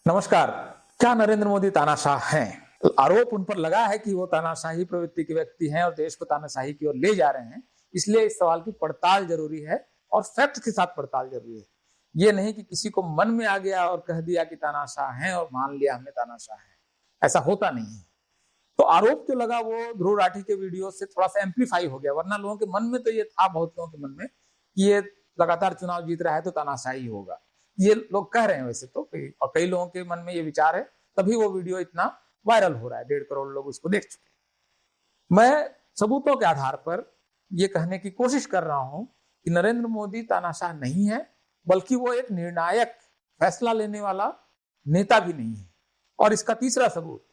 नमस्कार। क्या नरेंद्र मोदी तानाशाह हैं? आरोप उन पर लगा है कि वो तानाशाही प्रवृत्ति के व्यक्ति हैं और देश को तानाशाही की ओर ले जा रहे हैं। इसलिए इस सवाल की पड़ताल जरूरी है और फैक्ट के साथ पड़ताल जरूरी है। ये नहीं कि किसी को मन में आ गया और कह दिया कि तानाशाह हैं और मान लिया हमने तानाशाह है। ऐसा होता नहीं है। तो आरोप जो लगा वो ध्रुव राठी के वीडियो से थोड़ा सा एम्पलीफाई हो गया, वरना लोगों के मन में तो ये था, बहुत लोगों के मन में, कि ये लगातार चुनाव जीत रहा है तो तानाशाही होगा। ये लोग कह रहे हैं वैसे तो, और कई लोगों के मन में ये विचार है, तभी वो वीडियो इतना वायरल हो रहा है। 1.5 करोड़ लोग उसको देख चुके हैं। मैं सबूतों के आधार पर यह कहने की कोशिश कर रहा हूं कि नरेंद्र मोदी तानाशाह नहीं है, बल्कि वो एक निर्णायक फैसला लेने वाला नेता भी नहीं है। और इसका तीसरा सबूत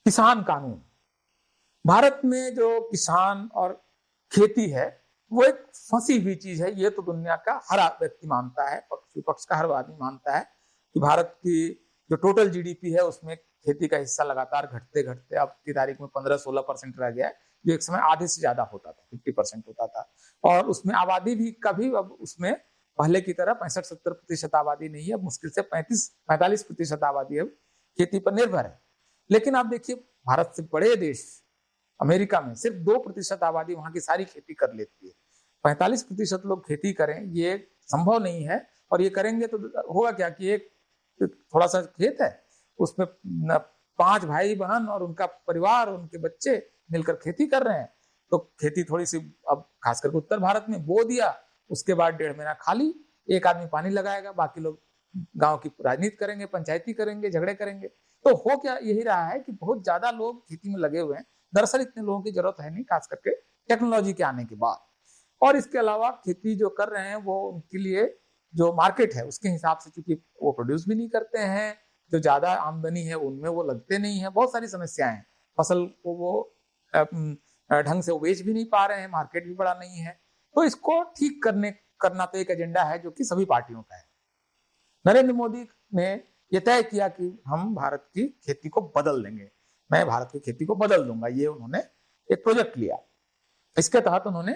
किसान कानून। भारत में जो किसान और खेती है वो एक फंसी हुई चीज है। ये तो दुनिया का हर व्यक्ति मानता है, पक्ष विपक्ष का हर आदमी मानता है कि भारत की जो टोटल जीडीपी है उसमें खेती का हिस्सा लगातार घटते घटते अब की तारीख में 15-16% रह गया है, जो एक समय आधे से ज्यादा होता था, 50% होता था। और उसमें आबादी भी कभी अब उसमें पहले की तरह 65-70% आबादी नहीं है। अब मुश्किल से 35-45% आबादी अब खेती पर निर्भर है। लेकिन आप देखिए, भारत से बड़े देश अमेरिका में सिर्फ 2% आबादी वहां की सारी खेती कर लेती है। 45% लोग खेती करें ये संभव नहीं है। और ये करेंगे तो होगा क्या कि एक थोड़ा सा खेत है, उसमें 5 भाई बहन और उनका परिवार और उनके बच्चे मिलकर खेती कर रहे हैं। तो खेती थोड़ी सी, अब खास करके उत्तर भारत में, बो दिया, उसके बाद 1.5 महीना खाली, एक आदमी पानी लगाएगा, बाकी लोग गांव की राजनीति करेंगे, पंचायती करेंगे, झगड़े करेंगे। तो हो क्या यही रहा है कि बहुत ज्यादा लोग खेती में लगे हुए हैं। दरअसल इतने लोगों की जरूरत है नहीं, खास करके टेक्नोलॉजी के आने के बाद। और इसके अलावा खेती जो कर रहे हैं वो उनके लिए जो मार्केट है उसके हिसाब से, चूंकि वो प्रोड्यूस भी नहीं करते हैं, जो ज्यादा आमदनी है उनमें वो लगते नहीं है, बहुत सारी समस्याएं हैं। फसल को वो ढंग से बेच भी नहीं पा रहे हैं, मार्केट भी बड़ा नहीं है। तो इसको ठीक करना तो एक एजेंडा है जो कि सभी पार्टियों का है। नरेंद्र मोदी ने यह तय किया कि हम भारत की खेती को बदल देंगे, मैं भारत की खेती को बदल दूंगा। ये उन्होंने एक प्रोजेक्ट लिया। इसके तहत उन्होंने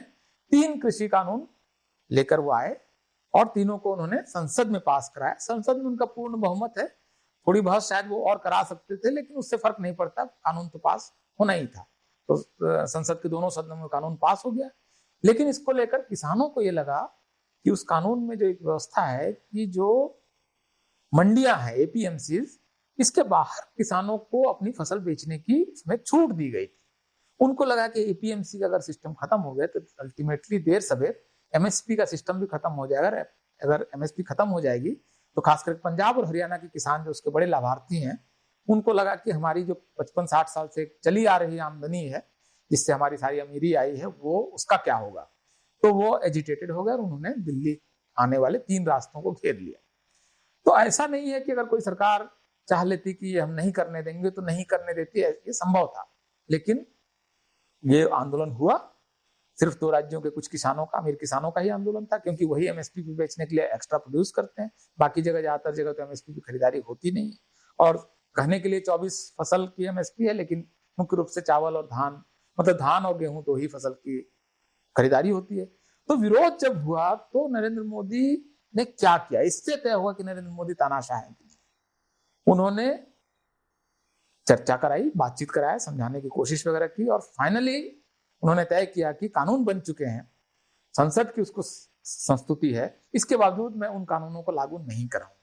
3 कृषि कानून लेकर वो आए और तीनों को उन्होंने संसद में पास कराया। संसद में उनका पूर्ण बहुमत है। थोड़ी बहुत शायद वो और करा सकते थे, लेकिन उससे फर्क नहीं पड़ता, कानून तो पास होना ही था। तो संसद के दोनों सदनों में कानून पास हो गया। लेकिन इसको लेकर किसानों को ये लगा कि उस कानून में जो एक व्यवस्था है कि जो मंडियां हैं, एपीएमसी, इसके बाहर किसानों को अपनी फसल बेचने की इसमें छूट दी गई थी। उनको लगा कि एपीएमसी का अगर सिस्टम खत्म हो गया तो अल्टीमेटली देर सवेर एमएसपी का सिस्टम भी खत्म हो जाएगा। अगर एमएसपी खत्म हो जाएगी तो खासकर पंजाब और हरियाणा के किसान जो उसके बड़े लाभार्थी हैं, उनको लगा कि हमारी जो 55-60 साल से चली आ रही आमदनी है, जिससे हमारी सारी अमीरी आई है, वो उसका क्या होगा। तो वो एजिटेटेड हो गए और उन्होंने दिल्ली आने वाले 3 रास्तों को घेर लिया। तो ऐसा नहीं है कि अगर कोई सरकार चाह लेती कि ये हम नहीं करने देंगे तो नहीं करने देती है, ये संभव था। लेकिन ये आंदोलन हुआ सिर्फ 2 राज्यों के कुछ किसानों का, अमीर किसानों का ही आंदोलन था, क्योंकि वही एमएसपी पे बेचने के लिए एक्स्ट्रा प्रोड्यूस करते हैं। बाकी जगह, ज्यादातर जगह तो एमएसपी की खरीदारी होती नहीं है। और कहने के लिए 24 फसल की एमएसपी है, लेकिन मुख्य रूप से चावल और धान, मतलब धान और गेहूं 2 ही फसल की खरीदारी होती है। तो विरोध जब हुआ तो नरेंद्र मोदी ने क्या किया, इससे तय हुआ कि नरेंद्र मोदी तानाशाह है। उन्होंने चर्चा कराई, बातचीत कराया, समझाने की कोशिश वगैरह की, और फाइनली उन्होंने तय किया कि कानून बन चुके हैं, संसद की उसको संस्तुति है, इसके बावजूद मैं उन कानूनों को लागू नहीं कराऊंगा।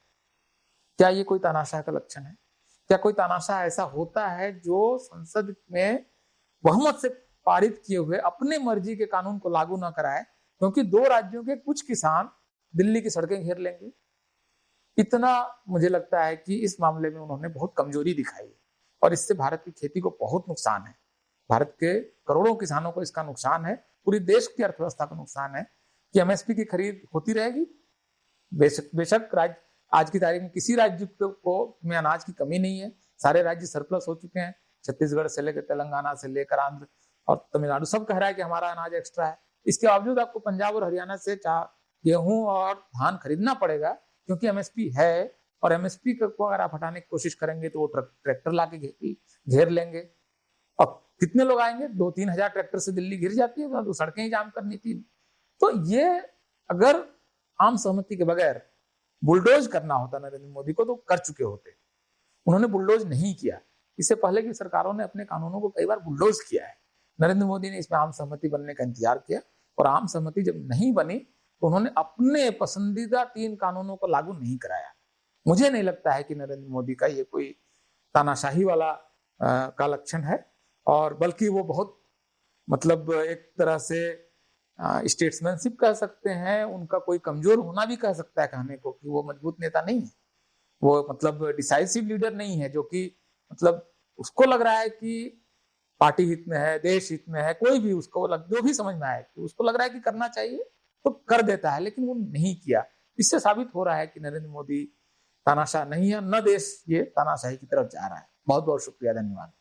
क्या ये कोई तानाशाह का लक्षण है? क्या कोई तानाशाह ऐसा होता है जो संसद में बहुमत से पारित किए हुए अपने मर्जी के कानून को लागू ना कराए, क्योंकि 2 राज्यों के कुछ किसान दिल्ली की सड़कें घेर लेंगे? इतना मुझे लगता है कि इस मामले में उन्होंने बहुत कमजोरी दिखाई है और इससे भारत की खेती को बहुत नुकसान है। भारत के करोड़ों किसानों को इसका नुकसान है, पूरी देश की अर्थव्यवस्था को नुकसान है कि एमएसपी की खरीद होती रहेगी। बेशक राज्य, आज की तारीख में किसी राज्य को में अनाज की कमी नहीं है, सारे राज्य सरप्लस हो चुके हैं। छत्तीसगढ़ से लेकर तेलंगाना से लेकर आंध्र और तमिलनाडु सब कह रहा है कि हमारा अनाज एक्स्ट्रा है। इसके बावजूद आपको पंजाब और हरियाणा से गेहूं और धान खरीदना पड़ेगा, क्योंकि एमएसपी है। और एमएसपी को अगर आप हटाने की कोशिश करेंगे तो वो ट्रैक्टर लाके घेर लेंगे। और कितने लोग आएंगे? 2-3 हजार ट्रैक्टर से दिल्ली घिर जाती है, तो सड़कें ही जाम करनी थी। तो ये अगर आम सहमति के बगैर बुलडोज करना होता नरेंद्र मोदी को तो कर चुके होते। उन्होंने बुलडोज नहीं किया। इससे पहले की सरकारों ने अपने कानूनों को कई बार बुलडोज किया है। नरेंद्र मोदी ने इसमें आम सहमति बनने का इंतजार किया और आम सहमति जब नहीं बनी तो उन्होंने अपने पसंदीदा 3 कानूनों को लागू नहीं कराया। मुझे नहीं लगता है कि नरेंद्र मोदी का ये कोई तानाशाही वाला का लक्षण है, और बल्कि वो बहुत मतलब एक तरह से स्टेट्समैनशिप कह सकते हैं, उनका कोई कमजोर होना भी कह सकता है कहने को कि वो मजबूत नेता नहीं है, वो मतलब डिसाइसिव लीडर नहीं है, जो कि मतलब उसको लग रहा है कि पार्टी हित में है, देश हित में है, कोई भी उसको जो भी समझ में आए कि उसको लग रहा है कि करना चाहिए तो कर देता है, लेकिन वो नहीं किया। इससे साबित हो रहा है कि नरेंद्र मोदी तानाशाह नहीं है, न देश ये तानाशाही की तरफ जा रहा है। बहुत बहुत शुक्रिया, धन्यवाद।